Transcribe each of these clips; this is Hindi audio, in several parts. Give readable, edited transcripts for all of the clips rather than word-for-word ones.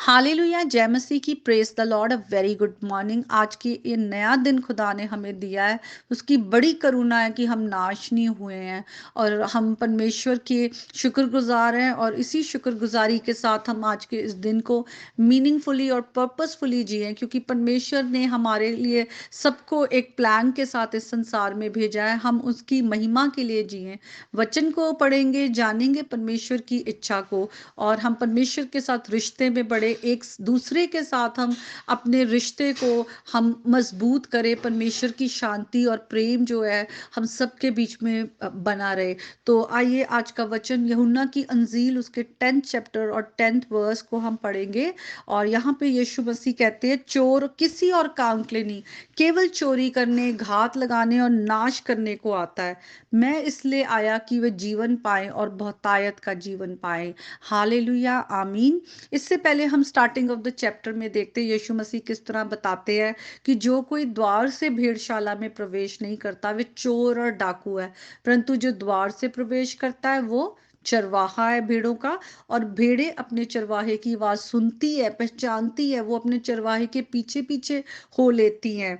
हालेलुया, जय मसीह की, praise the Lord. A very good morning. आज की ये नया दिन खुदा ने हमें दिया है। उसकी बड़ी करुणा है कि हम नाश नहीं हुए हैं और हम परमेश्वर के शुक्रगुजार हैं। और इसी शुक्रगुजारी के साथ हम आज के इस दिन को मीनिंगफुली और पर्पसफुली जिए, क्योंकि परमेश्वर ने हमारे लिए सबको एक प्लान के साथ इस संसार में भेजा है। हम उसकी महिमा के लिए जिए, वचन को पढ़ेंगे, जानेंगे परमेश्वर की इच्छा को, और हम परमेश्वर के साथ रिश्ते में बड़े, एक दूसरे के साथ हम अपने रिश्ते को हम मजबूत करें। परमेश्वर की शांति और प्रेम जो है हम सबके बीच में बना रहे। तो आइए आज का वचन यूहन्ना की अंजील उसके 10th चैप्टर और 10th वर्स को हम पढ़ेंगे। और यहाँ पे यीशु मसीह कहते हैं, चोर किसी और काम के लिए नहीं, केवल चोरी करने, घात लगाने और नाश करने को आता है। मैं इसलिए आया कि वे जीवन पाए और बहुतायत का जीवन पाए। हालेलुया, आमीन। इससे पहले हम स्टार्टिंग ऑफ द चैप्टर में देखते हैं यीशु मसीह किस तरह बताते हैं कि जो कोई द्वार से भेड़शाला में प्रवेश नहीं करता वे चोर और डाकू है, परंतु जो द्वार से प्रवेश करता है वो चरवाहा है भेड़ों का। और भेड़ें अपने चरवाहे की आवाज सुनती है, पहचानती है, वो अपने चरवाहे के पीछे पीछे हो लेती हैं।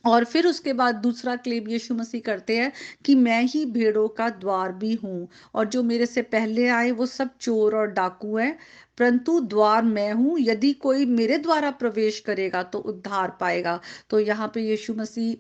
और फिर उसके बाद दूसरा क्लेम यीशु मसीह करते हैं कि मैं ही भेड़ों का द्वार भी हूँ, और जो मेरे से पहले आए वो सब चोर और डाकू हैं, परंतु द्वार मैं हूँ। यदि कोई मेरे द्वारा प्रवेश करेगा तो उद्धार पाएगा। तो यहाँ पे यीशु मसीह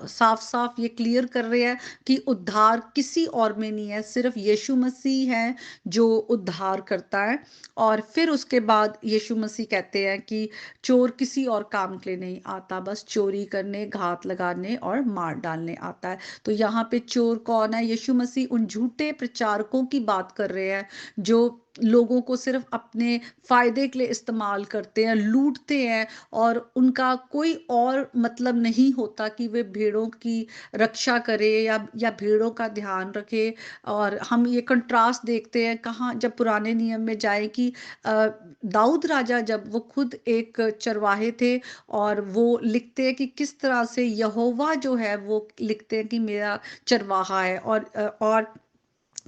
साफ साफ ये क्लियर कर रहे हैं कि उद्धार किसी और में नहीं है, सिर्फ यीशु मसीह है जो उद्धार करता है। और फिर उसके बाद यीशु मसीह कहते हैं कि चोर किसी और काम के लिए नहीं आता, बस चोरी करने, घात लगाने और मार डालने आता है। तो यहाँ पे चोर कौन है? यीशु मसीह उन झूठे प्रचारकों की बात कर रहे हैं जो लोगों को सिर्फ अपने फायदे के लिए इस्तेमाल करते हैं, लूटते हैं, और उनका कोई और मतलब नहीं होता कि वे भेड़ों की रक्षा करे या भेड़ों का ध्यान रखे। और हम ये कंट्रास्ट देखते हैं कहाँ, जब पुराने नियम में जाए कि दाऊद राजा जब वो खुद एक चरवाहे थे, और वो लिखते हैं कि किस तरह से यहोवा जो है वो लिखते हैं कि मेरा चरवाहा है, और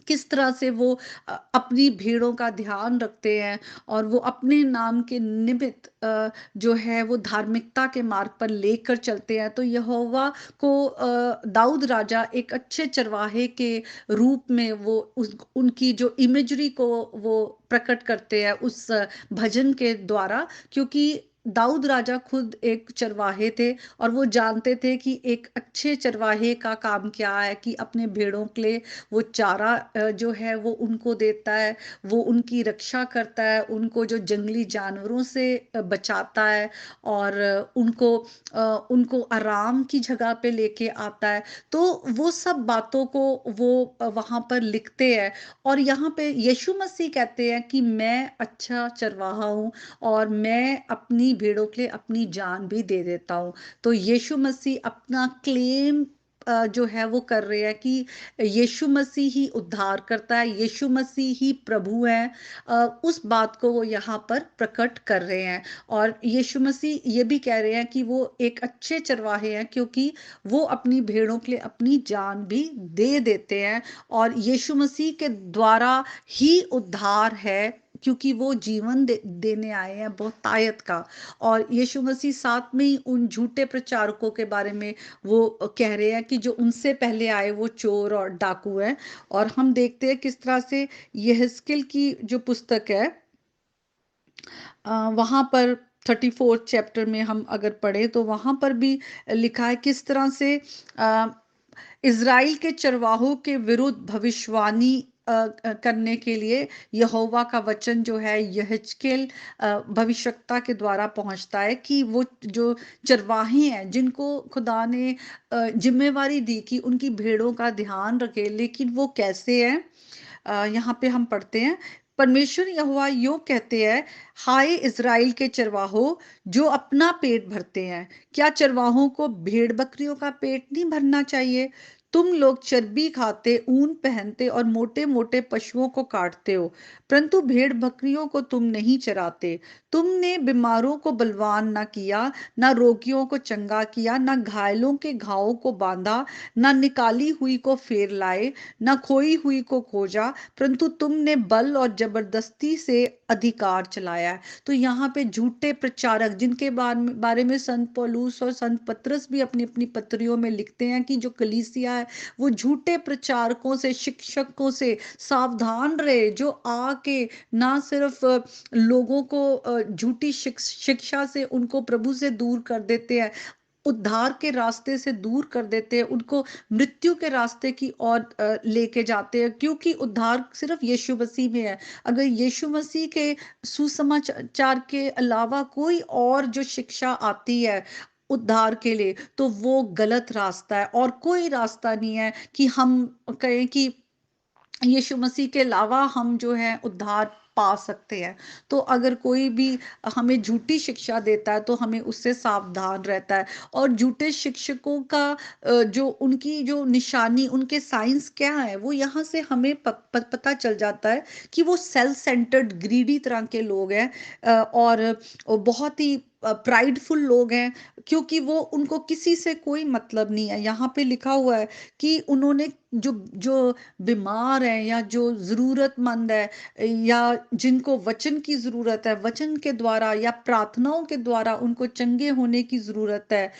किस तरह से वो अपनी भेड़ों का ध्यान रखते हैं, और वो अपने नाम के निमित्त जो है वो धार्मिकता के मार्ग पर लेकर चलते हैं। तो यहोवा को दाऊद राजा एक अच्छे चरवाहे के रूप में वो उनकी जो इमेजरी को वो प्रकट करते हैं उस भजन के द्वारा, क्योंकि दाऊद राजा खुद एक चरवाहे थे, और वो जानते थे कि एक अच्छे चरवाहे का काम क्या है, कि अपने भेड़ों के लिए वो चारा जो है वो उनको देता है, वो उनकी रक्षा करता है, उनको जो जंगली जानवरों से बचाता है, और उनको आराम की जगह पे लेके आता है। तो वो सब बातों को वो वहां पर लिखते हैं। और यहाँ पे यीशु मसीह कहते हैं कि मैं अच्छा चरवाहा हूँ, और मैं अपनी भेड़ों के लिए अपनी जान भी दे देता हूँ। तो यीशु मसीह अपना क्लेम जो है वो कर रहे हैं कि यीशु मसीह ही उद्धार करता है, यीशु मसीह ही प्रभु है। उस बात को वो यहाँ पर प्रकट कर रहे हैं। और यीशु मसीह ये भी कह रहे हैं कि वो एक अच्छे चरवाहे हैं, क्योंकि वो अपनी भेड़ों के लिए अपनी जान भी दे देते हैं। और यीशु मसीह के द्वारा ही उद्धार है, क्योंकि वो जीवन देने आए हैं बहुतायत का। और यीशु मसीह साथ में ही उन झूठे प्रचारकों के बारे में वो कह रहे हैं कि जो उनसे पहले आए वो चोर और डाकू हैं। और हम देखते हैं किस तरह से यहेजकेल की जो पुस्तक है वहां पर 34th चैप्टर में हम अगर पढ़े तो वहां पर भी लिखा है किस तरह से इज़राइल के चरवाहों के विरुद्ध भविष्यवाणी करने के लिए यहोवा का वचन जो है यहेजकेल भविष्यवक्ता के द्वारा पहुंचता है, कि वो जो चरवाहे हैं जिनको खुदा ने जिम्मेवारी दी कि उनकी भेड़ों का ध्यान रखे, लेकिन वो कैसे हैं? यहाँ पे हम पढ़ते हैं, परमेश्वर यहोवा यूं कहते हैं, हाय इज़राइल के चरवाहों जो अपना पेट भरते हैं, क्या चरवाहों को भेड़ बकरियों का पेट नहीं भरना चाहिए? तुम लोग चर्बी खाते, ऊन पहनते और मोटे मोटे पशुओं को काटते हो, परंतु भेड़ बकरियों को तुम नहीं चराते। तुमने बीमारों को बलवान न किया, न रोगियों को चंगा किया, न घायलों के घावों को बांधा, न निकाली हुई को फेर लाए, न खोई हुई को खोजा, परंतु तुमने बल और जबरदस्ती से अधिकार चलाया है। तो यहाँ पे झूठे प्रचारक, जिनके बारे में संत पौलुस और संत पतरस भी अपनी अपनी पत्रियों में लिखते हैं कि जो कलीसिया है वो झूठे प्रचारकों से, शिक्षकों से सावधान रहे, जो आके ना सिर्फ लोगों को झूठी शिक्षा से उनको प्रभु से दूर कर देते हैं, उद्धार के रास्ते से दूर कर देते हैं, उनको मृत्यु के रास्ते की ओर लेके जाते हैं, क्योंकि उद्धार सिर्फ यीशु मसीह में है। अगर यीशु मसीह के सुसमाचार के अलावा कोई और जो शिक्षा आती है उद्धार के लिए, तो वो गलत रास्ता है, और कोई रास्ता नहीं है कि हम कहें कि यीशु मसीह के अलावा हम जो है उद्धार पा सकते हैं। तो अगर कोई भी हमें झूठी शिक्षा देता है तो हमें उससे सावधान रहता है। और झूठे शिक्षकों का जो उनकी जो निशानी, उनके साइंस क्या है, वो यहाँ से हमें पता चल जाता है कि वो सेल्फ सेंटर्ड ग्रीडी तरह के लोग हैं, और बहुत ही प्राइडफुल लोग हैं, क्योंकि वो उनको किसी से कोई मतलब नहीं है। यहाँ पे लिखा हुआ है कि उन्होंने जो जो बीमार है या जो जरूरतमंद है या जिनको वचन की जरूरत है, वचन के द्वारा या प्रार्थनाओं के द्वारा उनको चंगे होने की जरूरत है,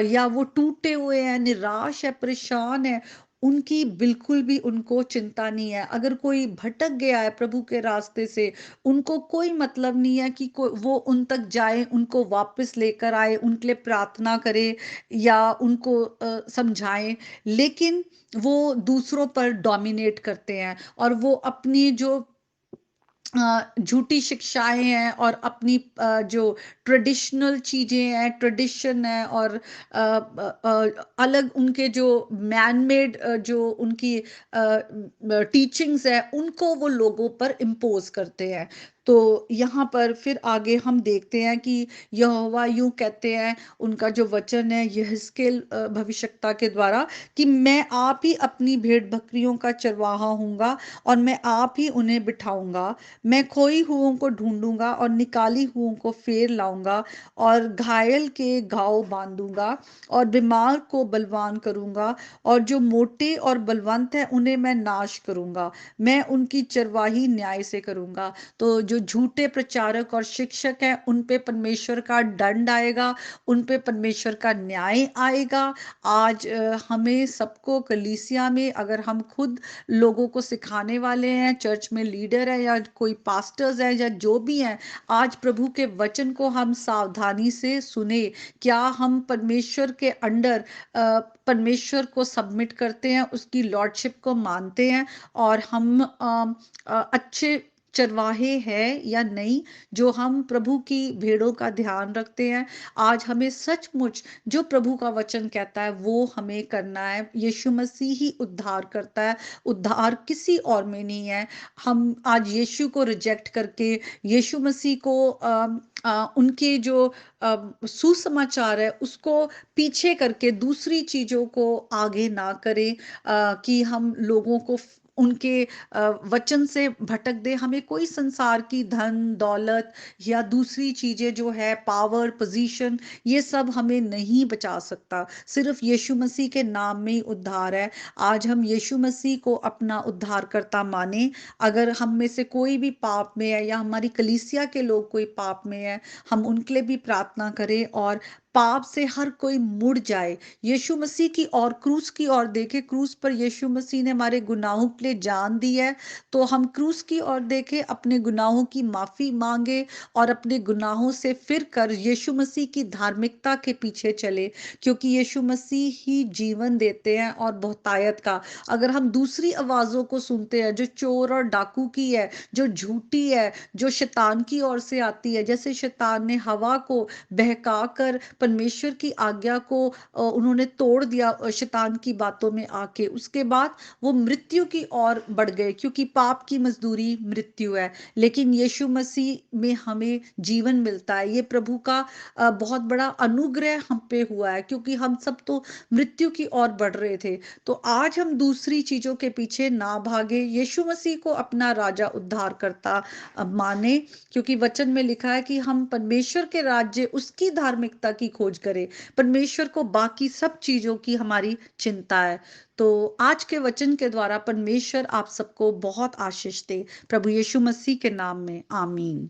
या वो टूटे हुए हैं, निराश है, परेशान है, उनकी बिल्कुल भी उनको चिंता नहीं है। अगर कोई भटक गया है प्रभु के रास्ते से, उनको कोई मतलब नहीं है कि वो उन तक जाए, उनको वापस लेकर आए, उनके लिए प्रार्थना करे या उनको समझाए। लेकिन वो दूसरों पर डोमिनेट करते हैं, और वो अपनी जो झूठी शिक्षाएं हैं और अपनी जो ट्रेडिशनल चीजें हैं, ट्रेडिशन है, और अलग उनके जो मैन मेड जो उनकी टीचिंग्स है, उनको वो लोगों पर इम्पोज करते हैं। तो यहाँ पर फिर आगे हम देखते हैं कि यहोवा यूं कहते हैं, उनका जो वचन है यहेजकेल भविष्यद्वक्ता के द्वारा, कि मैं आप ही अपनी भेड़ बकरियों का चरवाहा हूँगा, और मैं आप ही उन्हें बिठाऊंगा। मैं खोई हुओं को ढूंढूंगा और निकाली हुओं को फेर लाऊंगा, और घायल के घाव बांधूंगा, और बीमार को बलवान करूंगा, और जो मोटे और बलवंत हैं उन्हें मैं नाश करूंगा। मैं उनकी चरवाही न्याय से करूंगा। तो जो झूठे प्रचारक और शिक्षक हैं, उन पे परमेश्वर का दंड आएगा, उन पे परमेश्वर का न्याय आएगा। आज हमें सबको कलीसिया में, अगर हम खुद लोगों को सिखाने वाले हैं, चर्च में लीडर है या कोई पास्टर्स है या जो भी हैं, आज प्रभु के वचन को हम सावधानी से सुने। क्या हम परमेश्वर के अंडर परमेश्वर को सबमिट करते हैं, उसकी लॉर्डशिप को मानते हैं, और हम अच्छे चरवाहे हैं या नहीं, जो हम प्रभु की भेड़ों का ध्यान रखते हैं। आज हमें सचमुच जो प्रभु का वचन कहता है वो हमें करना है। यीशु मसीह ही उद्धार करता है, उद्धार किसी और में नहीं है। हम आज यीशु को रिजेक्ट करके, यीशु मसीह को उनके जो सुसमाचार है उसको पीछे करके दूसरी चीजों को आगे ना करें, कि हम लोगों को उनके वचन से भटक दे। हमें कोई संसार की धन दौलत या दूसरी चीजें जो है, पावर पोजीशन, ये सब हमें नहीं बचा सकता। सिर्फ यीशु मसीह के नाम में ही उद्धार है। आज हम यीशु मसीह को अपना उद्धारकर्ता माने। अगर हम में से कोई भी पाप में है या हमारी कलीसिया के लोग कोई पाप में है, हम उनके लिए भी प्रार्थना करें, और पाप से हर कोई मुड़ जाए, यीशु मसीह की और क्रूस की ओर देखे। क्रूस पर यीशु मसीह ने हमारे गुनाहों के लिए जान दी है, तो हम क्रूस की ओर देखे, अपने गुनाहों की माफी मांगे, और अपने गुनाहों से फिर कर यीशु मसीह की धार्मिकता के पीछे चले, क्योंकि यीशु मसीह ही जीवन देते हैं और बहुतायत का। अगर हम दूसरी आवाजों को सुनते हैं जो चोर और डाकू की है, जो झूठी है, जो शैतान की ओर से आती है, जैसे शैतान ने हवा को बहका कर परमेश्वर की आज्ञा को उन्होंने तोड़ दिया शैतान की बातों में आके, उसके बाद वो मृत्यु की ओर बढ़ गए, क्योंकि पाप की मजदूरी मृत्यु है, लेकिन यीशु मसीह में हमें जीवन मिलता है। ये प्रभु का बहुत बड़ा अनुग्रह हम पे हुआ है, क्योंकि हम सब तो मृत्यु की ओर बढ़ रहे थे। तो आज हम दूसरी चीजों के पीछे ना भागे, यीशु मसीह को अपना राजा उद्धारकर्ता माने, क्योंकि वचन में लिखा है कि हम परमेश्वर के राज्य, उसकी धार्मिकता की खोज करें। परमेश्वर को बाकी सब चीजों की हमारी चिंता है। तो आज के वचन के द्वारा परमेश्वर आप सबको बहुत आशीष दे। प्रभु यीशु मसीह के नाम में आमीन।